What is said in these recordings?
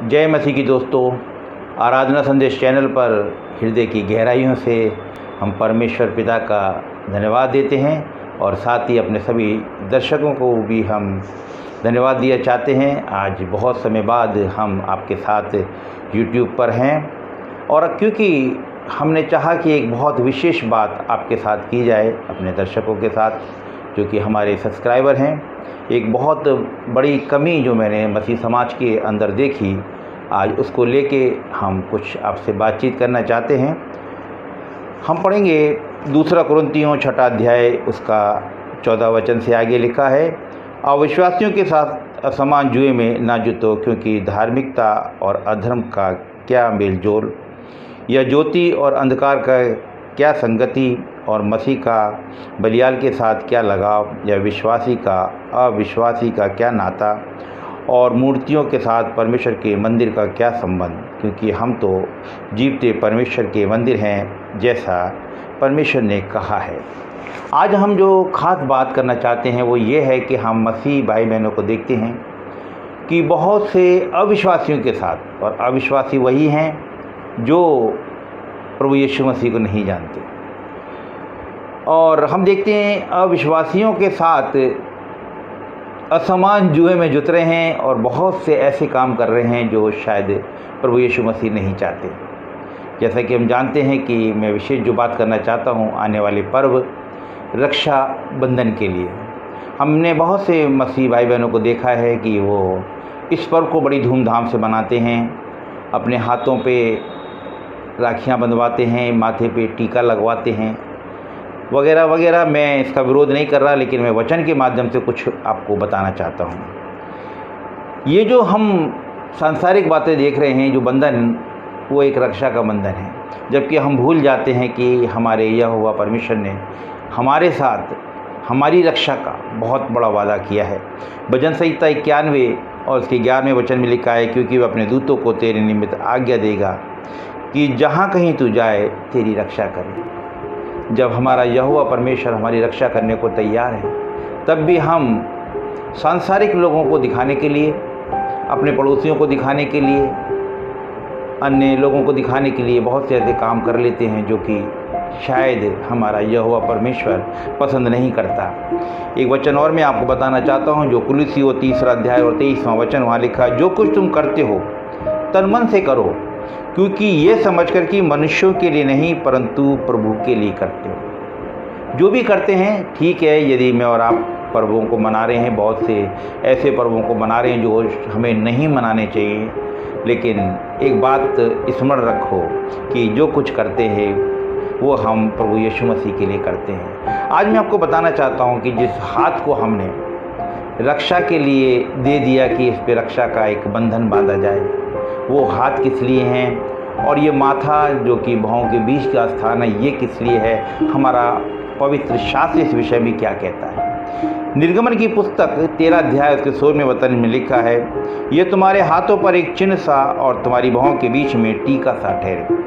जय मसीह की दोस्तों, आराधना संदेश चैनल पर हृदय की गहराइयों से हम परमेश्वर पिता का धन्यवाद देते हैं और साथ ही अपने सभी दर्शकों को भी हम धन्यवाद दिया चाहते हैं। आज बहुत समय बाद हम आपके साथ YouTube पर हैं और क्योंकि हमने चाहा कि एक बहुत विशेष बात आपके साथ की जाए, अपने दर्शकों के साथ जो कि हमारे सब्सक्राइबर हैं। एक बहुत बड़ी कमी जो मैंने मसीह समाज के अंदर देखी, आज उसको लेके हम कुछ आपसे बातचीत करना चाहते हैं। हम पढ़ेंगे 2 कुरिन्थियों 6 अध्याय, उसका 14 वचन से आगे लिखा है, अविश्वासियों के साथ असमान जुए में ना जुटो, क्योंकि धार्मिकता और अधर्म का क्या मेलजोल, या ज्योति और अंधकार का क्या संगति, और मसीह का बलियाल के साथ क्या लगाव, या विश्वासी का अविश्वासी का क्या नाता, और मूर्तियों के साथ परमेश्वर के मंदिर का क्या संबंध, क्योंकि हम तो जीवते परमेश्वर के मंदिर हैं, जैसा परमेश्वर ने कहा है। आज हम जो खास बात करना चाहते हैं वो ये है कि हम मसीह भाई बहनों को देखते हैं कि बहुत से अविश्वासियों के साथ, और अविश्वासी वही हैं जो प्रभु यीशु मसीह को नहीं जानते, और हम देखते हैं अविश्वासियों के साथ असमान जुए में जुट रहे हैं और बहुत से ऐसे काम कर रहे हैं जो शायद प्रभु यीशु मसीह नहीं चाहते। जैसा कि हम जानते हैं कि मैं विशेष जो बात करना चाहता हूँ, आने वाले पर्व रक्षा बंधन के लिए हमने बहुत से मसीह भाई बहनों को देखा है कि वो इस पर्व को बड़ी धूमधाम से मनाते हैं, अपने हाथों पे राखियाँ बंधवाते हैं, माथे पे टीका लगवाते हैं, वगैरह वगैरह। मैं इसका विरोध नहीं कर रहा, लेकिन मैं वचन के माध्यम से कुछ आपको बताना चाहता हूँ। ये जो हम सांसारिक बातें देख रहे हैं, जो बंधन, वो एक रक्षा का बंधन है, जबकि हम भूल जाते हैं कि हमारे यहोवा परमेश्वर ने हमारे साथ हमारी रक्षा का बहुत बड़ा वादा किया है। भजन संहिता 91 और उसके 11वें वचन में लिखा है, क्योंकि वह अपने दूतों को तेरे निमित्त आज्ञा देगा कि जहाँ कहीं तू जाए तेरी रक्षा करे। जब हमारा यहोवा परमेश्वर हमारी रक्षा करने को तैयार है, तब भी हम सांसारिक लोगों को दिखाने के लिए, अपने पड़ोसियों को दिखाने के लिए, अन्य लोगों को दिखाने के लिए बहुत से ऐसे काम कर लेते हैं जो कि शायद हमारा यहोवा परमेश्वर पसंद नहीं करता। एक वचन और मैं आपको बताना चाहता हूँ, जो कुलुस्सियों 3 अध्याय और 23वां वचन, वहाँ लिखा है, जो कुछ तुम करते हो तन मन से करो, क्योंकि ये समझकर कि मनुष्यों के लिए नहीं परंतु प्रभु के लिए करते हो। जो भी करते हैं ठीक है, यदि मैं और आप पर्वों को मना रहे हैं, बहुत से ऐसे पर्वों को मना रहे हैं जो हमें नहीं मनाने चाहिए, लेकिन एक बात स्मरण रखो कि जो कुछ करते हैं वो हम प्रभु यीशु मसीह के लिए करते हैं। आज मैं आपको बताना चाहता हूँ कि जिस हाथ को हमने रक्षा के लिए दे दिया कि इस पर रक्षा का एक बंधन बांधा जाए, वो हाथ किस लिए हैं, और ये माथा जो कि भौं के बीच का स्थान है, ये किस लिए है, हमारा पवित्र शास्त्र इस विषय में क्या कहता है। निर्गमन की पुस्तक 13 अध्याय उसके 16वें वचन में लिखा है, ये तुम्हारे हाथों पर एक चिन्ह सा और तुम्हारी भौं के बीच में टीका सा ठहरे,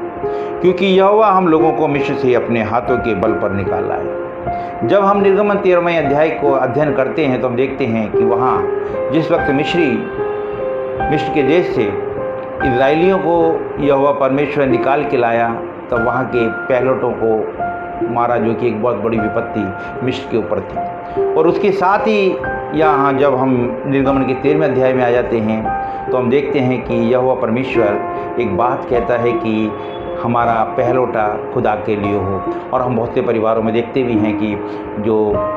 क्योंकि यहोवा हम लोगों को मिस्र से अपने हाथों के बल पर निकाला है। जब हम निर्गमन 13वें अध्याय को अध्ययन करते हैं तो हम देखते हैं कि वहाँ जिस वक्त मिस्र के देश से इजराइलियों को यहोवा परमेश्वर निकाल के लाया, तब वहाँ के पहलौठों को मारा, जो कि एक बहुत बड़ी विपत्ति मिस्र के ऊपर थी। और उसके साथ ही यहाँ जब हम निर्गमन के 13वें अध्याय में आ जाते हैं तो हम देखते हैं कि यहोवा परमेश्वर एक बात कहता है कि हमारा पहलौठा खुदा के लिए हो। और हम बहुत से परिवारों में देखते भी हैं कि जो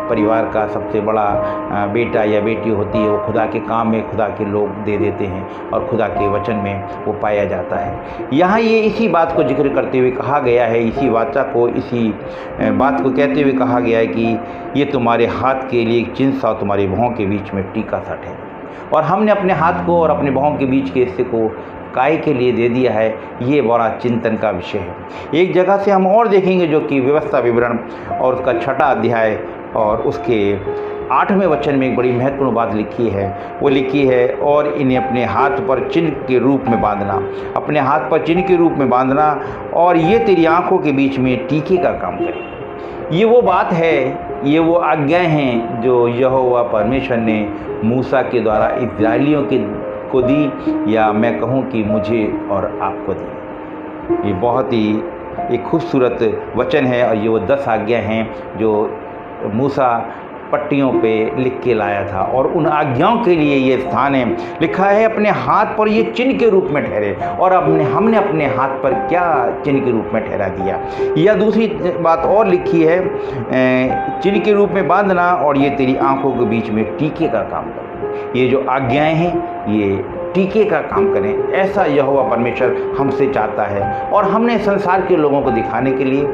परिवार का सबसे बड़ा बेटा या बेटी होती है, वो खुदा के काम में खुदा के लोग दे देते हैं और खुदा के वचन में वो पाया जाता है। यहाँ ये इसी बात को जिक्र करते हुए कहा गया है, इसी वाचा को, इसी बात को कहते हुए कहा गया है कि ये तुम्हारे हाथ के लिए एक चिन्ह सा, तुम्हारी भौं के बीच में टीका सा ठहरे। और हमने अपने हाथ को और अपने भौं के बीच के हिस्से को काय के लिए दे दिया है, ये बड़ा चिंतन का विषय है। एक जगह से हम और देखेंगे जो कि व्यवस्था विवरण और उसका 6 अध्याय और उसके 8वें वचन में एक बड़ी महत्वपूर्ण बात लिखी है। वो लिखी है, और इन्हें अपने हाथ पर चिन्ह के रूप में बांधना, अपने हाथ पर चिन्ह के रूप में बांधना, और ये तेरी आँखों के बीच में टीके का काम करे। ये वो बात है, ये वो आज्ञाएँ हैं जो यहोवा परमेश्वर ने मूसा के द्वारा इस्राएलियों के को दी, या मैं कहूँ कि मुझे और आपको दी। ये बहुत ही एक खूबसूरत वचन है और ये वो 10 आज्ञा हैं जो मूसा पट्टियों पे लिख के लाया था, और उन आज्ञाओं के लिए ये स्थान है। लिखा है अपने हाथ पर ये चिन्ह के रूप में ठहरे, और हमने अपने हाथ पर क्या चिन्ह के रूप में ठहरा दिया। या दूसरी बात और लिखी है, चिन्ह के रूप में बांधना, और ये तेरी आंखों के बीच में टीके का काम कर। ये जो आज्ञाएं हैं ये टीके का काम करें, ऐसा यहोवा परमेश्वर हमसे चाहता है। और हमने संसार के लोगों को दिखाने के लिए,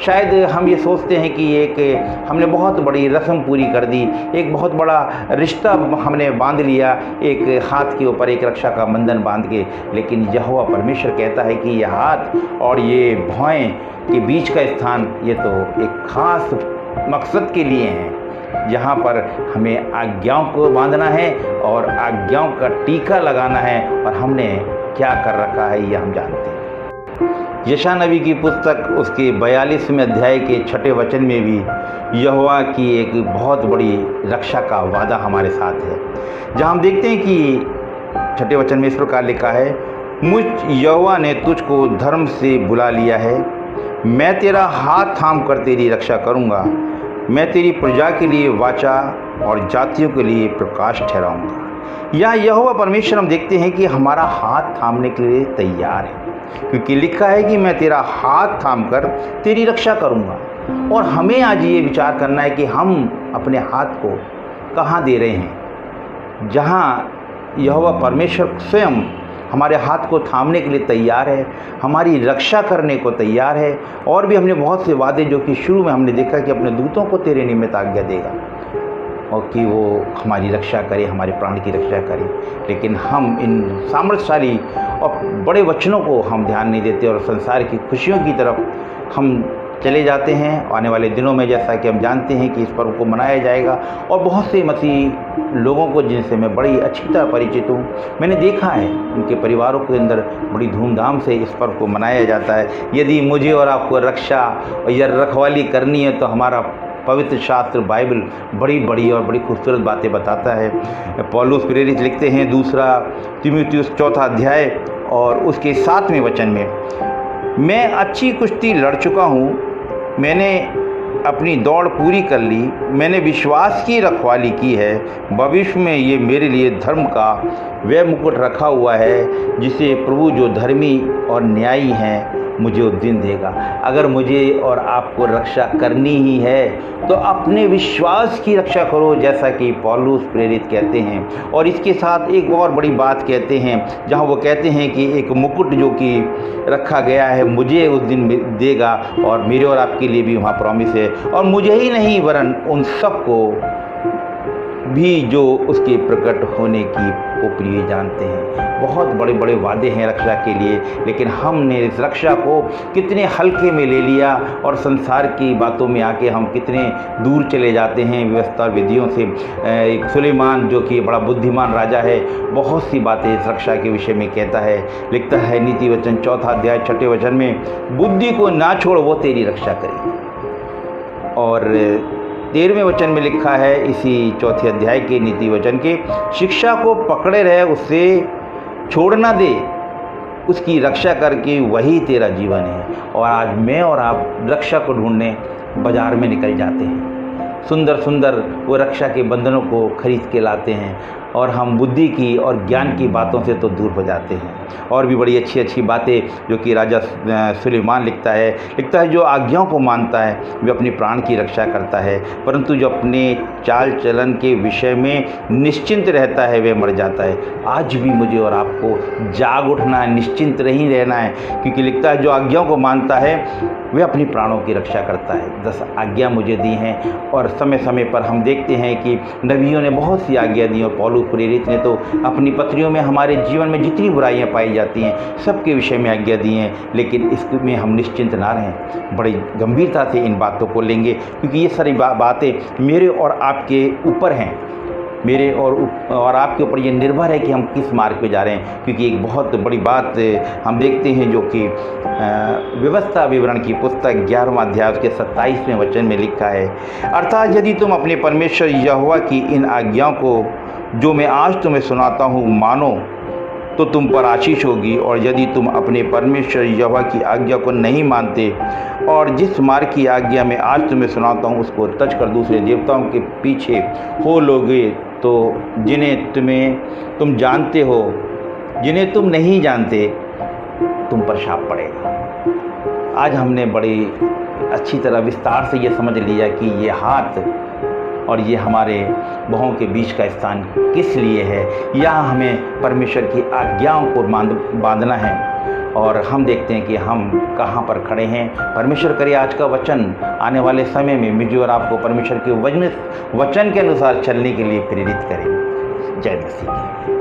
शायद हम ये सोचते हैं कि एक हमने बहुत बड़ी रस्म पूरी कर दी, एक बहुत बड़ा रिश्ता हमने बांध लिया, एक हाथ के ऊपर एक रक्षा का बंधन बांध के। लेकिन यहोवा परमेश्वर कहता है कि ये हाथ और ये भौएं के बीच का स्थान ये तो एक खास मकसद के लिए हैं, जहाँ पर हमें आज्ञाओं को बांधना है और आज्ञाओं का टीका लगाना है। और हमने क्या कर रखा है ये हम जानते हैं। यशायाह नबी की पुस्तक उसके 42वें अध्याय के 6 वचन में भी यहोवा की एक बहुत बड़ी रक्षा का वादा हमारे साथ है, जहाँ हम देखते हैं कि 6 वचन में इस प्रकार लिखा है, मुझ यहोवा ने तुझको धर्म से बुला लिया है, मैं तेरा हाथ थाम कर तेरी रक्षा करूँगा, मैं तेरी प्रजा के लिए वाचा और जातियों के लिए प्रकाश ठहराऊँगा। यहाँ यहोवा परमेश्वर हम देखते हैं कि हमारा हाथ थामने के लिए तैयार है, क्योंकि लिखा है कि मैं तेरा हाथ थाम कर तेरी रक्षा करूँगा। और हमें आज ये विचार करना है कि हम अपने हाथ को कहाँ दे रहे हैं, जहाँ यहोवा परमेश्वर स्वयं हमारे हाथ को थामने के लिए तैयार है, हमारी रक्षा करने को तैयार है। और भी हमने बहुत से वादे, जो कि शुरू में हमने देखा कि अपने दूतों को तेरे निमित्त आज्ञा देगा और कि वो हमारी रक्षा करे, हमारे प्राण की रक्षा करे। लेकिन हम इन सामर्थ्यशाली और बड़े वचनों को हम ध्यान नहीं देते और संसार की खुशियों की तरफ हम चले जाते हैं। आने वाले दिनों में जैसा कि हम जानते हैं कि इस पर्व को मनाया जाएगा, और बहुत से मसीह लोगों को जिनसे मैं बड़ी अच्छी तरह परिचित हूँ, मैंने देखा है उनके परिवारों के अंदर बड़ी धूमधाम से इस पर्व को मनाया जाता है। यदि मुझे और आपको रक्षा या रखवाली करनी है तो हमारा पवित्र शास्त्र बाइबल बड़ी बड़ी और बड़ी खूबसूरत बातें बताता है। पौलुस प्रेरित लिखते हैं 2 तीमुथियुस 4 अध्याय और उसके 7वें वचन में, मैं अच्छी कुश्ती लड़ चुका हूँ, मैंने अपनी दौड़ पूरी कर ली, मैंने विश्वास की रखवाली की है। भविष्य में ये मेरे लिए धर्म का वह मुकुट रखा हुआ है जिसे प्रभु जो धर्मी और न्यायी हैं मुझे उस दिन देगा। अगर मुझे और आपको रक्षा करनी ही है तो अपने विश्वास की रक्षा करो, जैसा कि पौलुस प्रेरित कहते हैं। और इसके साथ एक और बड़ी बात कहते हैं, जहां वो कहते हैं कि एक मुकुट जो कि रखा गया है मुझे उस दिन देगा, और मेरे और आपके लिए भी वहाँ प्रॉमिस है। और मुझे ही नहीं वरन उन सबको भी जो उसके प्रकट होने की को प्रिय जानते हैं। बहुत बड़े बड़े वादे हैं रक्षा के लिए, लेकिन हमने इस रक्षा को कितने हल्के में ले लिया और संसार की बातों में आके हम कितने दूर चले जाते हैं व्यवस्था और विधियों से। एक सुलेमान जो कि बड़ा बुद्धिमान राजा है, बहुत सी बातें इस रक्षा के विषय में कहता है। लिखता है नीति वचन 4 अध्याय 6 वचन में, बुद्धि को ना छोड़ वो तेरी रक्षा करेगी। और 13वें वचन में लिखा है इसी 4 अध्याय के नीति वचन के, शिक्षा को पकड़े रहे, उससे छोड़ ना दे, उसकी रक्षा करके वही तेरा जीवन है। और आज मैं और आप रक्षा को ढूंढने बाज़ार में निकल जाते हैं, सुंदर सुंदर वो रक्षा के बंधनों को खरीद के लाते हैं, और हम बुद्धि की और ज्ञान की बातों से तो दूर हो जाते हैं। और भी बड़ी अच्छी अच्छी बातें जो कि राजा सुलेमान लिखता है जो आज्ञाओं को मानता है वे अपने प्राण की रक्षा करता है, परंतु जो अपने चाल चलन के विषय में निश्चिंत रहता है वह मर जाता है। आज भी मुझे और आपको जाग उठना है, निश्चिंत नहीं रहना है, क्योंकि लिखता है जो आज्ञाओं को मानता है वह अपने प्राणों की रक्षा करता है। 10 आज्ञा मुझे दी हैं, और समय समय पर हम देखते हैं कि नबियों ने बहुत सी आज्ञा दी, और पौलुस प्रेरित ने तो अपनी पत्रियों में हमारे जीवन में जितनी बुराइयां पाई जाती हैं सबके विषय में आज्ञा दी हैं। लेकिन इसमें हम निश्चिंत ना रहें, बड़ी गंभीरता से इन बातों को लेंगे, क्योंकि ये सारी बातें मेरे और आपके ऊपर हैं। मेरे और आपके ऊपर ये निर्भर है कि हम किस मार्ग पे जा रहे हैं। क्योंकि एक बहुत बड़ी बात हम देखते हैं जो कि व्यवस्था विवरण की पुस्तक 11वां अध्याय के 27वें वचन में लिखा है, अर्थात यदि तुम अपने परमेश्वर यहोवा की इन आज्ञाओं को जो मैं आज तुम्हें सुनाता हूँ मानो तो तुम पर आशीष होगी, और यदि तुम अपने परमेश्वर यहोवा की आज्ञा को नहीं मानते और जिस मार्ग की आज्ञा मैं आज तुम्हें सुनाता हूँ उसको तज कर दूसरे देवताओं के पीछे हो लोगे, तो जिन्हें तुम जानते हो, जिन्हें तुम नहीं जानते, तुम पर शाप पड़ेगा। आज हमने बड़ी अच्छी तरह विस्तार से ये समझ लिया कि ये हाथ और ये हमारे बहुओं के बीच का स्थान किस लिए है। यहाँ हमें परमेश्वर की आज्ञाओं को बांधना है, और हम देखते हैं कि हम कहाँ पर खड़े हैं। परमेश्वर करे आज का वचन आने वाले समय में मुझे और आपको परमेश्वर के वचन के अनुसार चलने के लिए प्रेरित करें। जय मसीह।